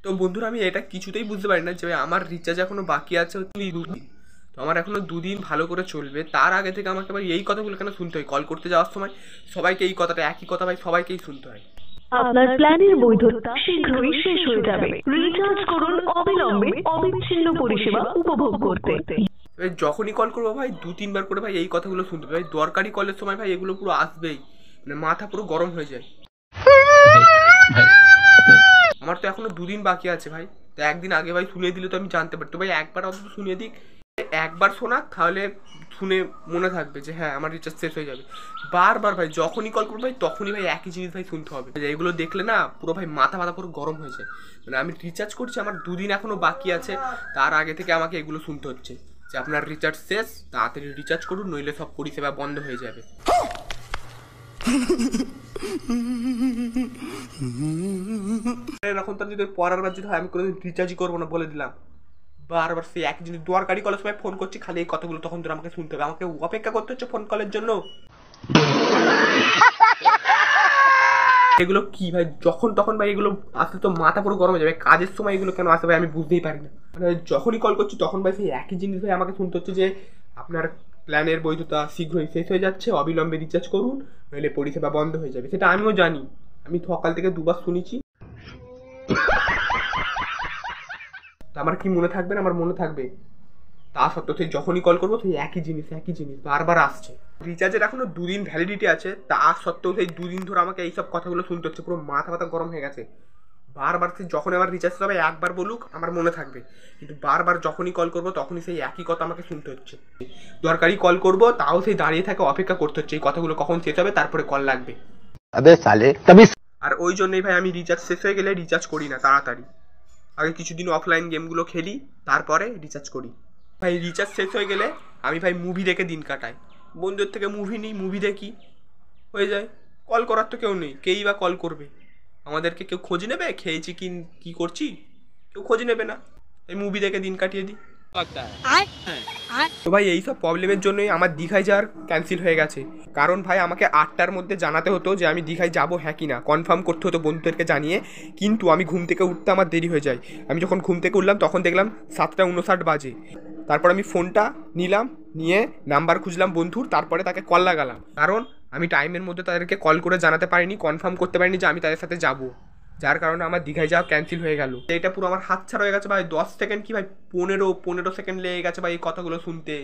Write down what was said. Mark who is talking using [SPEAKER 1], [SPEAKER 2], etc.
[SPEAKER 1] তো বন্ধুরা আমি এটা কিছুতেই বুঝতে পারি না যে আমার রিচার্জ এখনো বাকি আছে হচ্ছে 2 দিন। তো আমার এখনো 2 দিন ভালো করে চলবে, তার আগে থেকে আমাকে আবার এই কথাগুলো কেন শুনতে হয়? কল করতে যাওয়ার সময় সবাইকে এই কথাটা, একই কথা ভাই সবাইকেই শুনতে হয়।
[SPEAKER 2] আপনার প্ল্যানের বৈধতা শীঘ্রই শেষ হয়ে যাবে। রিচার্জ করুন অবিলম্বে অবিচ্ছিন্ন পরিষেবা উপভোগ করতে।
[SPEAKER 1] যখনই কল করবো ভাই 2-3 বার করে ভাই এই কথাগুলো শুনতে হবে। ভাই দরকারি কলের সময় ভাই এগুলো পুরো আসবেই, মানে মাথা পুরো গরম হয়ে যায়। আমার তো এখনো 2 দিন বাকি আছে ভাই, তো একদিন আগে ভাই শুনিয়ে দিলে তো আমি জানতে পারি। তো ভাই একবার অন্তত শুনিয়ে দিক, একবার শোনাক, তাহলে শুনে মনে থাকবে যে হ্যাঁ আমার রিচার্জ শেষ হয়ে যাবে। বারবার ভাই যখনই কল করবো ভাই তখনই ভাই একই জিনিস ভাই শুনতে হবে। এগুলো দেখলে না পুরো ভাই মাথা পুরো গরম হয়ে যায়। মানে আমি রিচার্জ করছি, আমার 2 দিন এখনো বাকি আছে, তার আগে থেকে আমাকে এগুলো শুনতে হচ্ছে যে আপনার রিচার্জ শেষ, তাড়াতাড়ি রিচার্জ করুন, নইলে সব পরিষেবা বন্ধ হয়ে যাবে। এরকম তার যদি পরের বার যদি হয় আমি কোনোদিন রিচার্জই করবো না, বলে দিলাম। বারবার সেই একই জিনিস, দরকারি কলের সময় ফোন করছি খালি এই কথাগুলো, তখন তোর আমাকে শুনতে হবে, আমাকে অপেক্ষা করতে হচ্ছে ফোন কলের জন্য। এগুলো কি ভাই, যখন তখন ভাই এগুলো আসলে তো মাথা পুরো গরম হয়ে যাবে। কাজের সময় এগুলো কেন আসে ভাই আমি বুঝতেই পারি না। মানে যখনই কল করছি তখন ভাই সেই একই জিনিস ভাই আমাকে শুনতে হচ্ছে যে আপনার প্ল্যানের বৈধতা শীঘ্রই শেষ হয়ে যাচ্ছে, অবিলম্বে রিচার্জ করুন, নইলে পরিষেবা বন্ধ হয়ে যাবে। সেটা আমিও জানি, আমি সকাল থেকে 2 বার শুনেছি। আমার কি মনে থাকবে না? আমার মনে থাকবে। তা সত্ত্বেও সেই যখনই কল করবো সেই একই জিনিস বারবার আসছে। রিচার্জের এখনো 2 দিন ভ্যালিডিটি আছে, তা সত্ত্বেও সেই 2 দিন ধরে আমাকে এইসব কথাগুলো শুনতে হচ্ছে। পুরো মাথা গরম হয়ে গেছে। বারবার সেই যখন আমার রিচার্জ হবে একবার বলুক আমার মনে থাকবে, কিন্তু বারবার যখনই কল করবো তখনই সেই একই কথা আমাকে শুনতে হচ্ছে। দরকারি কল করবো তাও সেই দাঁড়িয়ে থাকে, অপেক্ষা করতে হচ্ছে এই কথাগুলো কখন শেষ হবে, তারপরে কল লাগবে। আর ওই জন্যই ভাই আমি রিচার্জ শেষ হয়ে গেলে রিচার্জ করি না তাড়াতাড়ি, আগে কিছুদিন অফলাইন গেমগুলো খেলি, তারপরে রিচার্জ করি। ভাই রিচার্জ শেষ হয়ে গেলে আমি ভাই মুভি দেখে দিন কাটাই। বন্ধুদের থেকে মুভি নিই, মুভি দেখি, হয়ে যায়। কল করার তো কেউ নেই, কেই বা কল করবে? আমাদেরকে কেউ খোঁজ নেবে খেয়েছি কি করছি? কেউ খোঁজ নেবে না, এই মুভি দেখে দিন কাটিয়ে দিই। তো ভাই এইসব প্রবলেমের জন্যই আমার দীঘায় যাওয়ার ক্যান্সেল হয়ে গেছে। কারণ ভাই আমাকে 8টার মধ্যে জানাতে হতো যে আমি দীঘায় যাবো হ্যাঁ কি না, কনফার্ম করতে হতো বন্ধুদেরকে জানিয়ে। কিন্তু আমি ঘুম থেকে উঠতে আমার দেরি হয়ে যায়। আমি যখন ঘুম থেকে উঠলাম তখন দেখলাম 7টা 59 বাজে। তারপর আমি ফোনটা নিলাম, নিয়ে নাম্বার খুঁজলাম বন্ধুর, তারপরে তাকে কল লাগালাম। কারণ আমি টাইমের মধ্যে তাদেরকে কল করে জানাতে পারিনি, কনফার্ম করতে পারিনি যে আমি তাদের সাথে যাবো, যার কারণে আমার দীঘায় যাওয়া ক্যান্সেল হয়ে গেল। এটা পুরো আমার হাত ছাড়া হয়ে গেছে ভাই। 10 সেকেন্ড কি ভাই, 15 সেকেন্ড লেগে গেছে ভাই এই কথাগুলো শুনতে।